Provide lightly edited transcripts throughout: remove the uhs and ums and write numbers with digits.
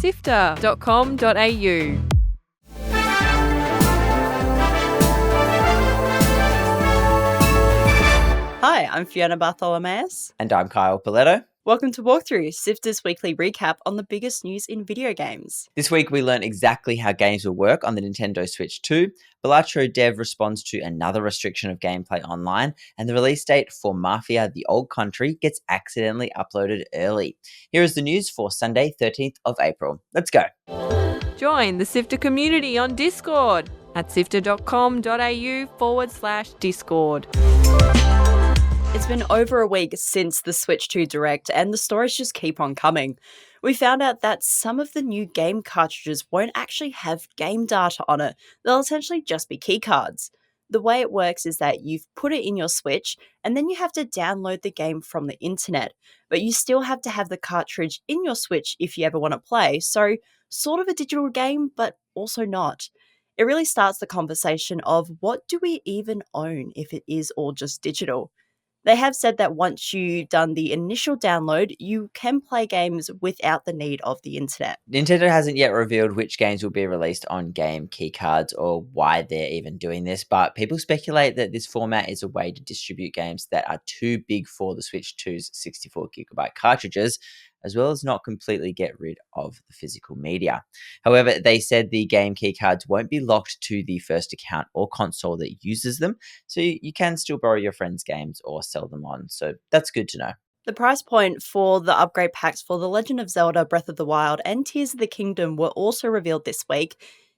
SIFTER.com.au. Hi, I'm Fiona Bartholomaeus. And I'm Pauletto. Welcome to Walkthrough, SIFTER's weekly recap on the biggest news in video games. This week we learned exactly how games will work on the Nintendo Switch 2, Balatro dev responds to another restriction of gameplay online, and the release date for Mafia: The Old Country gets accidentally uploaded early. Here is the news for Sunday, 13th of April. Let's go. Join the SIFTER community on Discord at sifter.com.au/Discord. It's been over a week since the Switch 2 Direct, and the stories just keep on coming. We found out that some of the new game cartridges won't actually have game data on it. They'll essentially just be keycards. The way it works is that you've put it in your Switch, and then you have to download the game from the internet. But you still have to have the cartridge in your Switch if you ever want to play, so sort of a digital game, but also not. It really starts the conversation of what do we even own if it is all just digital? They have said that once you've done the initial download, you can play games without the need of the internet. Nintendo hasn't yet revealed which games will be released on game keycards or why they're even doing this, but people speculate that this format is a way to distribute games that are too big for the Switch 2's 64GB cartridges, as well as not completely get rid of the physical media. However, they said the game keycards won't be locked to the first account or console that uses them, so you can still borrow your friends' games or sell them on, so that's good to know. The price point for the upgrade packs for The Legend of Zelda Breath of the Wild and Tears of the Kingdom were also revealed this week.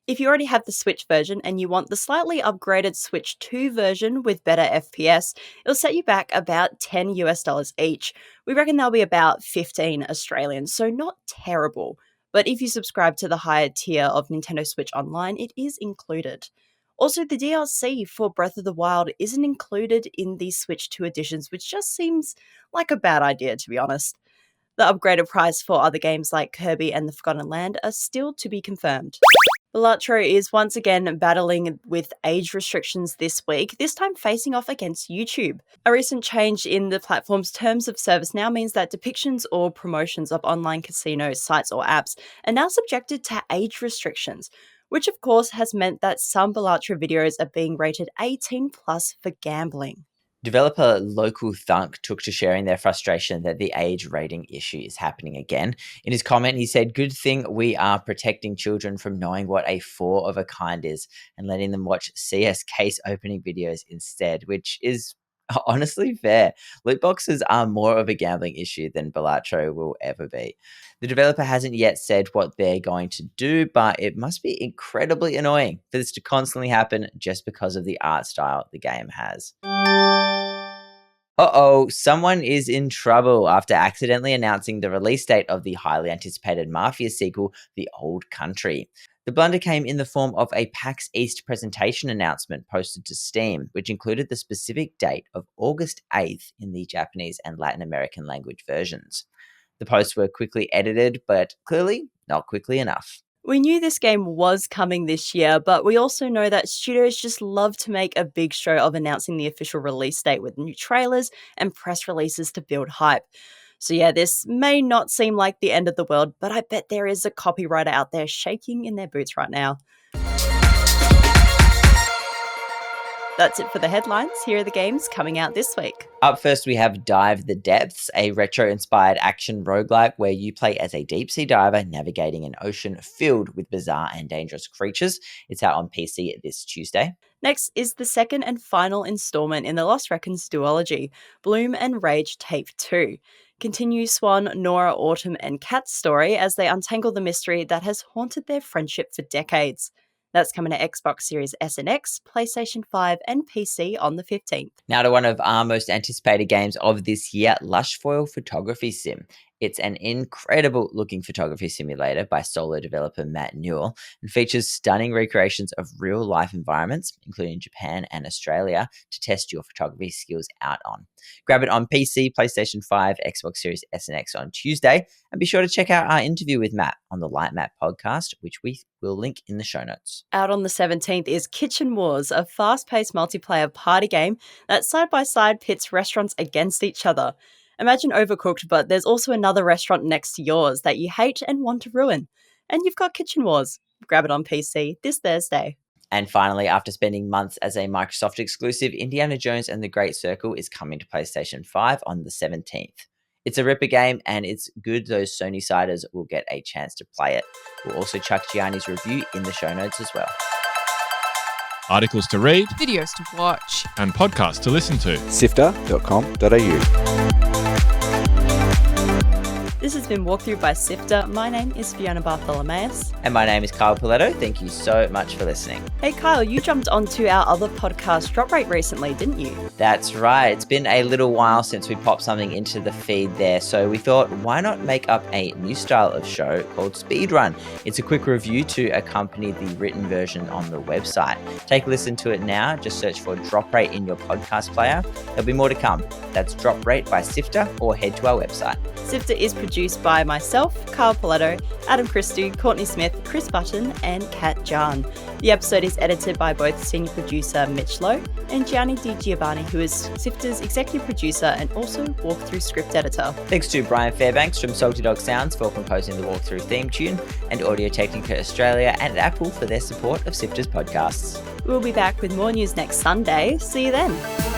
If you already have the Switch version and you want the slightly upgraded Switch 2 version with better FPS, it'll set you back about $10 each. We reckon they'll be about 15 Australian, so not terrible. But if you subscribe to the higher tier of Nintendo Switch Online, it is included. Also, the DLC for Breath of the Wild isn't included in these Switch 2 editions, which just seems like a bad idea, to be honest. The upgraded price for other games like Kirby and the Forgotten Land are still to be confirmed. Balatro is once again battling with age restrictions this week, this time facing off against YouTube. A recent change in the platform's terms of service now means that depictions or promotions of online casino sites or apps are now subjected to age restrictions, which of course has meant that some Balatro videos are being rated 18 plus for gambling. Developer Local Thunk took to sharing their frustration that the age rating issue is happening again. In his comment, he said, "Good thing we are protecting children from knowing what a 4 of a kind is and letting them watch CS case opening videos instead," which is honestly fair. Loot boxes are more of a gambling issue than Balatro will ever be. The developer hasn't yet said what they're going to do, but it must be incredibly annoying for this to constantly happen just because of the art style the game has. Someone is in trouble after accidentally announcing the release date of the highly anticipated Mafia sequel, The Old Country. The blunder came in the form of a PAX East presentation announcement posted to Steam, which included the specific date of August 8th in the Japanese and Latin American language versions. The posts were quickly edited, but clearly not quickly enough. We knew this game was coming this year, but we also know that studios just love to make a big show of announcing the official release date with new trailers and press releases to build hype. So yeah, this may not seem like the end of the world, but I bet there is a copywriter out there shaking in their boots right now. That's it for the headlines. Here are the games coming out this week. Up first, we have Dive the Depths, a retro-inspired action roguelike where you play as a deep-sea diver navigating an ocean filled with bizarre and dangerous creatures. It's out on PC this Tuesday. Next is the second and final installment in the Lost Reckons duology, Bloom and Rage Tape 2. Continue Swan, Nora, Autumn, and Kat's story as they untangle the mystery that has haunted their friendship for decades. That's coming to Xbox Series S and X, PlayStation 5, and PC on the 15th. Now to one of our most anticipated games of this year, Lushfoil Photography Sim. It's an incredible looking photography simulator by solo developer Matt Newell and features stunning recreations of real life environments, including Japan and Australia, to test your photography skills out on. Grab it on PC, PlayStation 5, Xbox Series S and X on Tuesday, and be sure to check out our interview with Matt on the Light Matt podcast, which we will link in the show notes. Out on the 17th is Kitchen Wars, a fast-paced multiplayer party game that side-by-side pits restaurants against each other. Imagine Overcooked, but there's also another restaurant next to yours that you hate and want to ruin. And you've got Kitchen Wars. Grab it on PC this Thursday. And finally, after spending months as a Microsoft exclusive, Indiana Jones and the Great Circle is coming to PlayStation 5 on the 17th. It's a ripper game, and it's good those Sony siders will get a chance to play it. We'll also chuck Gianni's review in the show notes as well. Articles to read, Videos to watch. and podcasts to listen to. SIFTER.com.au. This has been Walkthrough by SIFTER. My name is Fiona Bartholomaeus. And my name is Kyle Pauletto. Thank you so much for listening. Hey Kyle, you jumped onto our other podcast, Drop Rate, recently, didn't you? That's right. It's been a little while since we popped something into the feed there, so we thought, why not make up a new style of show called Speedrun? It's a quick review to accompany the written version on the website. Take a listen to it now. Just search for Drop Rate in your podcast player. There'll be more to come. That's Drop Rate by SIFTER, or head to our website. SIFTER is produced by myself, Kyle Pauletto, Adam Christou, Courtney Smith, Chris Button, and Kat Jahne. The episode is edited by both senior producer Mitch and Gianni Di Giovanni, who is SIFTER's executive producer and also walkthrough script editor. Thanks to Brian Fairbanks from Salty Dog Sounds for composing the walkthrough theme tune, and Audio Technica Australia and Apple for their support of SIFTER's podcasts. We'll be back with more news next Sunday. See you then.